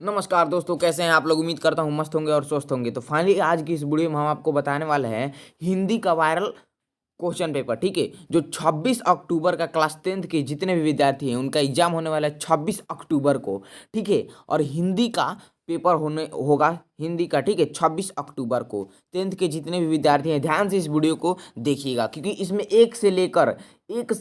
नमस्कार दोस्तों, कैसे हैं आप लोग। उम्मीद करता हूँ मस्त होंगे और स्वस्थ होंगे। तो फाइनली आज की इस वीडियो में हम आपको बताने वाले हैं हिंदी का वायरल क्वेश्चन पेपर। ठीक है, जो 26 अक्टूबर का क्लास 10th के जितने भी विद्यार्थी हैं उनका एग्जाम होने वाला है 26 अक्टूबर को। ठीक है, और हिंदी का पेपर होने होगा हिंदी का। ठीक है, 26 अक्टूबर को 10th के जितने भी विद्यार्थी हैं ध्यान से इस वीडियो को देखिएगा, क्योंकि इसमें एक से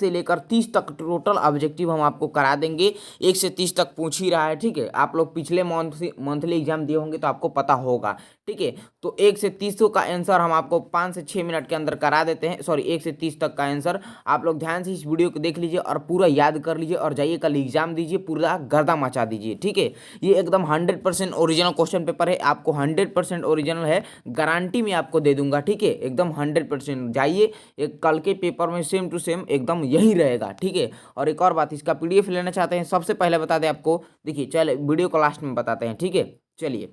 लेकर 30 तक टोटल ऑब्जेक्टिव हम आपको करा देंगे। 1 से 30 तक पूछ ही रहा है। ठीक है, आप लोग पिछले मंथली एग्जाम दिए होंगे तो आपको पता होगा। ठीक है, तो 1 से 30 का आंसर हम आपको 5 से 6 मिनट के अंदर करा देते हैं। सॉरी, 1 से 30 तक का आंसर आप लोग ध्यान से इस वीडियो को देख लीजिए और पूरा याद कर लीजिए और जाइए कल एग्जाम दीजिए, पूरा गर्दा मचा दीजिए। ठीक है, ये एकदम 100% ओरिजिनल क्वेश्चन पेपर है, आपको 100% ओरिजिनल है, गारंटी में आपको दे दूंगा। ठीक है, एकदम 100% जाइए, एक कल के पेपर में सेम टू सेम एकदम यही रहेगा। ठीक है, और एक और बात, इसका पीडीएफ लेना चाहते हैं सबसे पहले बता दें आपको। देखिए, चलिए वीडियो को लास्ट में बताते हैं। ठीक है, चलिए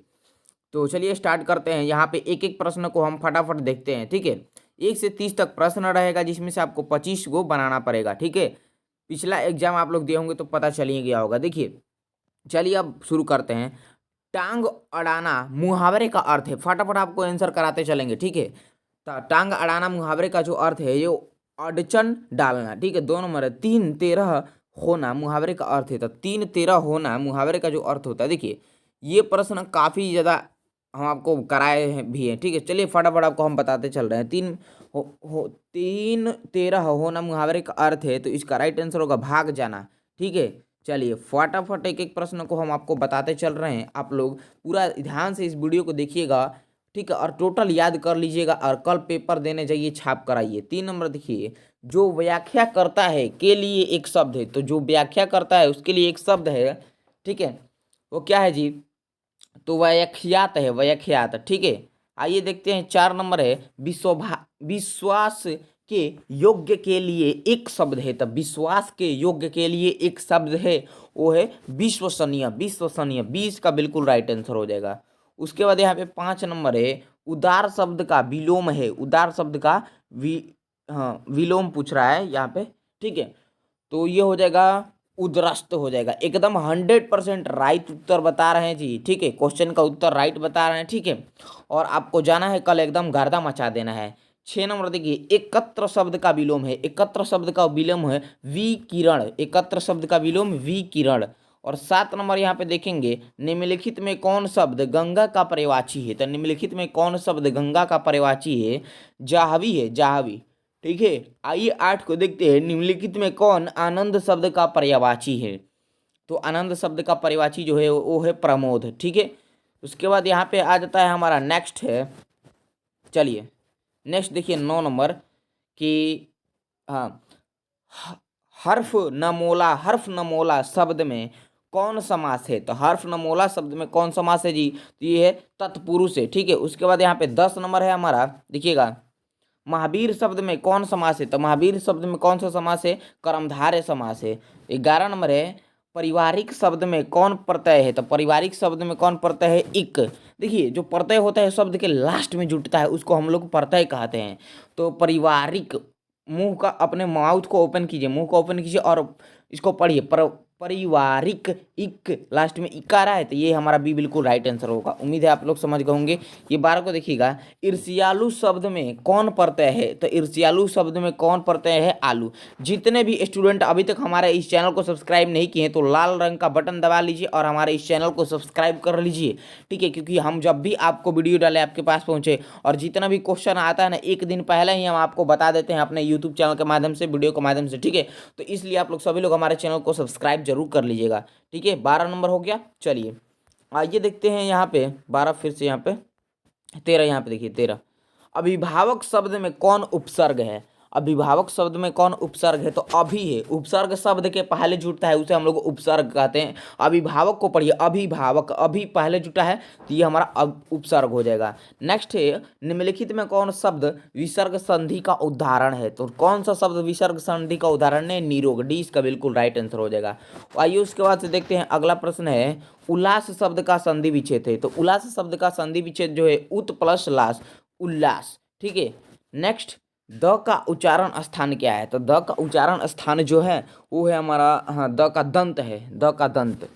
तो चलिए स्टार्ट करते हैं। यहाँ पे एक एक प्रश्न को हम फटाफट देखते हैं। ठीक है, 1 से 30 तक प्रश्न रहेगा, जिसमें से आपको 25 को बनाना पड़ेगा। ठीक है, पिछला एग्जाम आप लोग दिए होंगे तो पता चल ही गया होगा। देखिए, चलिए अब शुरू करते हैं। टांग अड़ाना मुहावरे का अर्थ है, फटाफट आपको आंसर कराते चलेंगे। ठीक है, तो टांग अड़ाना मुहावरे का जो अर्थ है, ये अड़चन डालना। ठीक है, 2 नंबर है। 3 13 होना मुहावरे का अर्थ है, तो 3 13 होना मुहावरे का जो अर्थ होता है। देखिए, ये प्रश्न काफ़ी ज़्यादा हम आपको कराए हैं भी हैं। ठीक है, चलिए फटाफट आपको हम बताते चल रहे हैं। 3 13 होना मुहावरे का अर्थ है, तो इसका राइट आंसर होगा भाग जाना। ठीक है, चलिए फटाफट एक एक प्रश्न को हम आपको बताते चल रहे हैं, आप लोग पूरा ध्यान से इस वीडियो को देखिएगा। ठीक है, और टोटल याद कर लीजिएगा और कल पेपर देने जाइए, छाप कराइए। 3 नंबर देखिए, जो व्याख्या करता है के लिए एक शब्द है, तो जो व्याख्या करता है उसके लिए एक शब्द है। ठीक है, वो क्या है जी, तो व्याख्यात है, व्याख्यात। ठीक है, आइए देखते हैं। 4 नंबर है, विश्वास के योग्य के लिए एक शब्द है, तो विश्वास के योग्य के लिए एक शब्द है, वो है विश्वसनीय। विश्वसनीय 20 का बिल्कुल राइट आंसर हो जाएगा। उसके बाद यहाँ पे 5 नंबर है, उदार शब्द का विलोम है। उदार शब्द का हाँ विलोम पूछ रहा है यहाँ पे। ठीक है, तो ये हो जाएगा उद्रस्त हो जाएगा। एकदम 100% राइट उत्तर बता रहे हैं जी। ठीक है, क्वेश्चन का उत्तर राइट बता रहे हैं। ठीक है, और आपको जाना है कल एकदम गर्दा मचा देना है। 6 नंबर देखिए, एकत्र शब्द का विलोम है। एकत्र शब्द का विलोम है विकिरण। एकत्र शब्द का विलोम विकिरण। और 7 नंबर यहाँ पे देखेंगे, निम्नलिखित में कौन शब्द गंगा का पर्यायवाची है, तो निम्नलिखित में कौन शब्द गंगा का पर्यायवाची है, जाहवी है, जाहवी। ठीक है, आइए 8 को देखते हैं, निम्नलिखित में कौन आनंद शब्द का पर्यायवाची है, तो आनंद शब्द का पर्यायवाची जो है वो है प्रमोद। ठीक है, उसके बाद यहाँ पे आ जाता है हमारा नेक्स्ट है। चलिए नेक्स्ट देखिए 9 नंबर कि हाँ, हर्फ नमोला, हर्फ नमोला शब्द में कौन समास है, तो हर्फ नमोला शब्द में कौन समास है जी, तो ये है तत्पुरुष है। ठीक है, उसके बाद यहाँ पे 10 नंबर है हमारा, देखिएगा, महावीर शब्द में कौन समास है, तो महावीर शब्द में कौन सा समास है, कर्मधारय समास है। 11 नंबर है, पारिवारिक शब्द में कौन प्रत्यय है, तो पारिवारिक शब्द में कौन प्रत्यय है, इक। देखिए, जो प्रत्यय होता है शब्द के लास्ट में जुटता है उसको हम लोग प्रत्यय कहते हैं। तो पारिवारिक, मुंह का अपने माउथ को ओपन कीजिए, मुंह को ओपन कीजिए और इसको पढ़िए, पारिवारिक, इक लास्ट में इकार है, तो ये हमारा बी बिल्कुल राइट आंसर होगा। उम्मीद है आप लोग समझ गए होंगे। ये 12 को देखिएगा, ईर्ष्यालु शब्द में कौन प्रत्यय है, तो ईर्ष्यालु शब्द में कौन प्रत्यय है, आलू। जितने भी स्टूडेंट अभी तक हमारे इस चैनल को सब्सक्राइब नहीं किए हैं तो लाल रंग का बटन दबा लीजिए और हमारे इस चैनल को सब्सक्राइब कर लीजिए। ठीक है, क्योंकि हम जब भी आपको वीडियो डालें आपके पास पहुंचे, और जितना भी क्वेश्चन आता है ना, एक दिन पहले ही हम आपको बता देते हैं अपने यूट्यूब चैनल के माध्यम से, वीडियो के माध्यम से। ठीक है, तो इसलिए आप लोग सभी लोग हमारे चैनल को सब्सक्राइब जरूर कर लीजिएगा। ठीक है, 12 नंबर हो गया। चलिए आइए देखते हैं यहाँ पे 12, फिर से यहाँ पे 13, यहाँ पे देखिए 13, अभिभावक शब्द में कौन उपसर्ग है, अभिभावक शब्द में कौन उपसर्ग है, तो अभी है। उपसर्ग शब्द के पहले जुटता है उसे हम लोग उपसर्ग कहते हैं। अभिभावक को पढ़िए, अभिभावक, अभी पहले जुटा है तो ये हमारा अब उपसर्ग हो जाएगा। नेक्स्ट है, निम्नलिखित में कौन शब्द विसर्ग संधि का उदाहरण है, तो कौन सा शब्द विसर्ग संधि का उदाहरण है, निरोग। डी इसका बिल्कुल राइट आंसर हो जाएगा। आइए उसके बाद से देखते हैं अगला प्रश्न है, उल्लास शब्द का संधि विच्छेद है, तो उल्लास शब्द का संधि विच्छेद जो है उत प्लस लास, उल्लास। ठीक है, नेक्स्ट, द का उच्चारण स्थान क्या है, तो द का उच्चारण स्थान जो है वो है हमारा, हाँ, द का दंत है, द का दंत।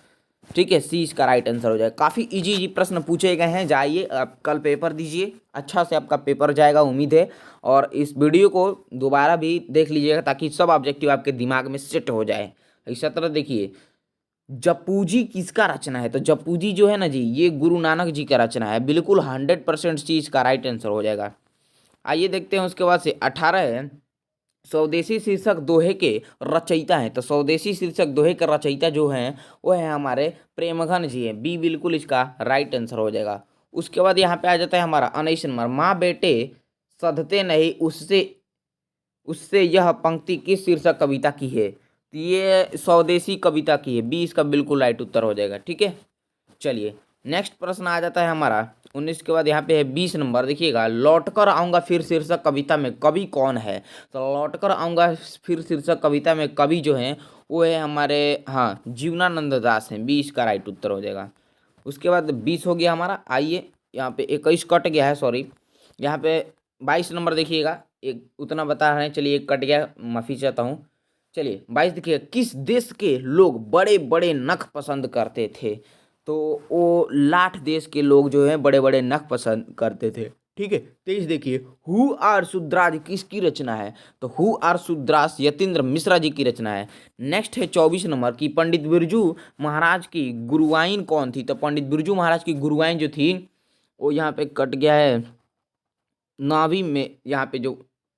ठीक है, सी इसका राइट आंसर हो जाएगा। काफ़ी इजी प्रश्न पूछे गए हैं। जाइए आप कल पेपर दीजिए, अच्छा से आपका पेपर जाएगा उम्मीद है। और इस वीडियो को दोबारा भी देख लीजिएगा ताकि सब ऑब्जेक्टिव आपके दिमाग में सेट हो जाए। इसी तरह देखिए, जपूजी किसका रचना है? तो जपूजी जो है ना जी, ये गुरु नानक जी का रचना है। बिल्कुल 100% सी इसका राइट आंसर हो जाएगा। आइए देखते हैं उसके बाद से 18 है, स्वदेशी शीर्षक दोहे के रचयिता हैं। तो स्वदेशी शीर्षक दोहे के रचयिता जो हैं वो है हमारे प्रेमघन जी हैं। बी बिल्कुल इसका राइट आंसर हो जाएगा। उसके बाद यहाँ पे आ जाता है हमारा 19 नंबर, माँ बेटे सधते नहीं उससे उससे यह पंक्ति किस शीर्षक कविता की है? तो ये स्वदेशी कविता की है। बी इसका बिल्कुल राइट उत्तर हो जाएगा। ठीक है, चलिए नेक्स्ट प्रश्न आ जाता है हमारा 19 के बाद यहाँ पे है 20 नंबर। देखिएगा, लौट कर आऊँगा फिर शीर्षक कविता में कवि कौन है? तो लौट कर आऊँगा फिर शीर्षक कविता में कवि जो हैं वो है हमारे, हाँ, जीवनानंद दास हैं। 20 का राइट उत्तर हो जाएगा। उसके बाद 20 हो गया हमारा। आइए यहाँ पे 21 कट गया है, सॉरी, यहाँ पे 22 नंबर देखिएगा, एक उतना बता रहे हैं, चलिए एक कट गया, माफ़ी चाहता हूँ। चलिए 22 देखिए, किस देश के लोग बड़े बड़े नख पसंद करते थे? तो वो लाठ देश के लोग जो हैं बड़े बड़े नख पसंद करते थे। ठीक है, 23 देखिए, हु आर शुद्राज किसकी रचना है? तो हु आर शुद्रास यतीन्द्र मिश्रा जी की रचना है। नेक्स्ट है 24 नंबर की, पंडित बिरजू महाराज की गुरुवाइन कौन थी? तो पंडित बिरजू महाराज की गुरुवाइन जो थी वो यहाँ पे कट गया है, नाभि में, यहाँ पे जो,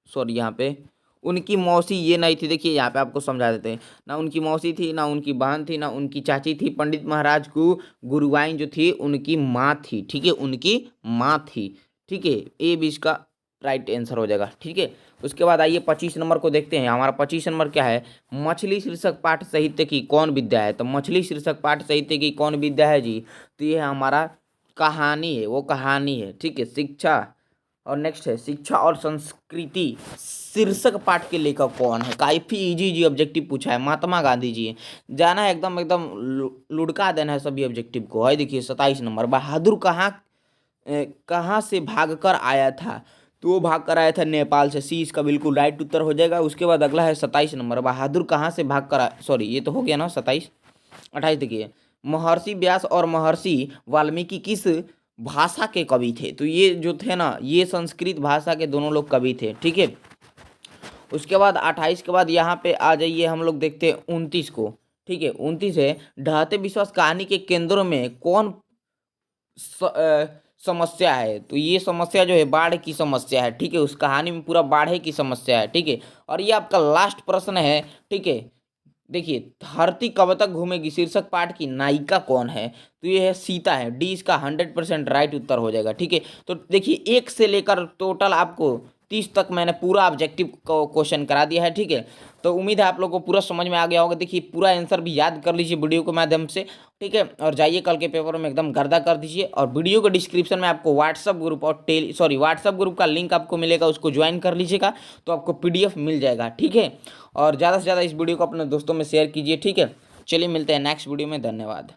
सॉरी, यहाँ पे उनकी मौसी ये नहीं थी। देखिए यहाँ पे आपको समझा देते हैं, ना उनकी मौसी थी, ना उनकी बहन थी, ना उनकी चाची थी। पंडित महाराज को गुरुवाइन जो थी उनकी माँ थी। ठीक है, उनकी माँ थी। ठीक है, ए भी इसका राइट आंसर हो जाएगा। ठीक है, उसके बाद आइए 25 नंबर को देखते हैं। हमारा 25 नंबर क्या है? मछली शीर्षक पाठ साहित्य की कौन विद्या है? तो मछली शीर्षक पाठ साहित्य की कौन विद्या है जी? तो ये है हमारा कहानी है, वो कहानी है। ठीक है, शिक्षा। और नेक्स्ट है शिक्षा और संस्कृति शीर्षक पाठ के लेखक कौन है? काफी इजी जी ऑब्जेक्टिव पूछा है, महात्मा गांधी जी है। जाना है एकदम एकदम लुढ़का देना है सभी ऑब्जेक्टिव को। है देखिए 27 नंबर, बहादुर कहाँ से भागकर आया था? तो वो भाग कर आया था नेपाल से। सी इसका बिल्कुल राइट उत्तर हो जाएगा। उसके बाद अगला है 27 नंबर, बहादुर कहाँ से भाग कर सॉरी ये तो हो गया ना 27। 28 देखिए, महर्षि व्यास और महर्षि वाल्मीकि किस भाषा के कवि थे? तो ये जो थे ना, ये संस्कृत भाषा के दोनों लोग कवि थे। ठीक है, उसके बाद 28 के बाद यहाँ पे आ जाइए, हम लोग देखते हैं 29 को। ठीक है, 29 है, ढहते विश्वास कहानी के केंद्रों में कौन समस्या है? तो ये समस्या जो है बाढ़ की समस्या है। ठीक है, उस कहानी में पूरा बाढ़ की समस्या है। ठीक है, और ये आपका लास्ट प्रश्न है। ठीक है, देखिए, धरती कब तक घूमेगी शीर्षक पाठ की नायिका कौन है? तो ये है सीता है। डी इसका 100% राइट उत्तर हो जाएगा। ठीक है, तो देखिए 1 से लेकर टोटल आपको 30 तक मैंने पूरा ऑब्जेक्टिव को क्वेश्चन करा दिया है। ठीक है, तो उम्मीद है आप लोगों को पूरा समझ में आ गया होगा। देखिए पूरा आंसर भी याद कर लीजिए वीडियो के माध्यम से। ठीक है, और जाइए कल के पेपर में एकदम गर्दा कर दीजिए। और वीडियो के डिस्क्रिप्शन में आपको व्हाट्सअप ग्रुप और व्हाट्सअप ग्रुप का लिंक आपको मिलेगा, उसको ज्वाइन कर लीजिएगा तो आपको PDF मिल जाएगा। ठीक है, और ज़्यादा से ज़्यादा इस वीडियो को अपने दोस्तों में शेयर कीजिए। ठीक है, चलिए मिलते हैं नेक्स्ट वीडियो में। धन्यवाद।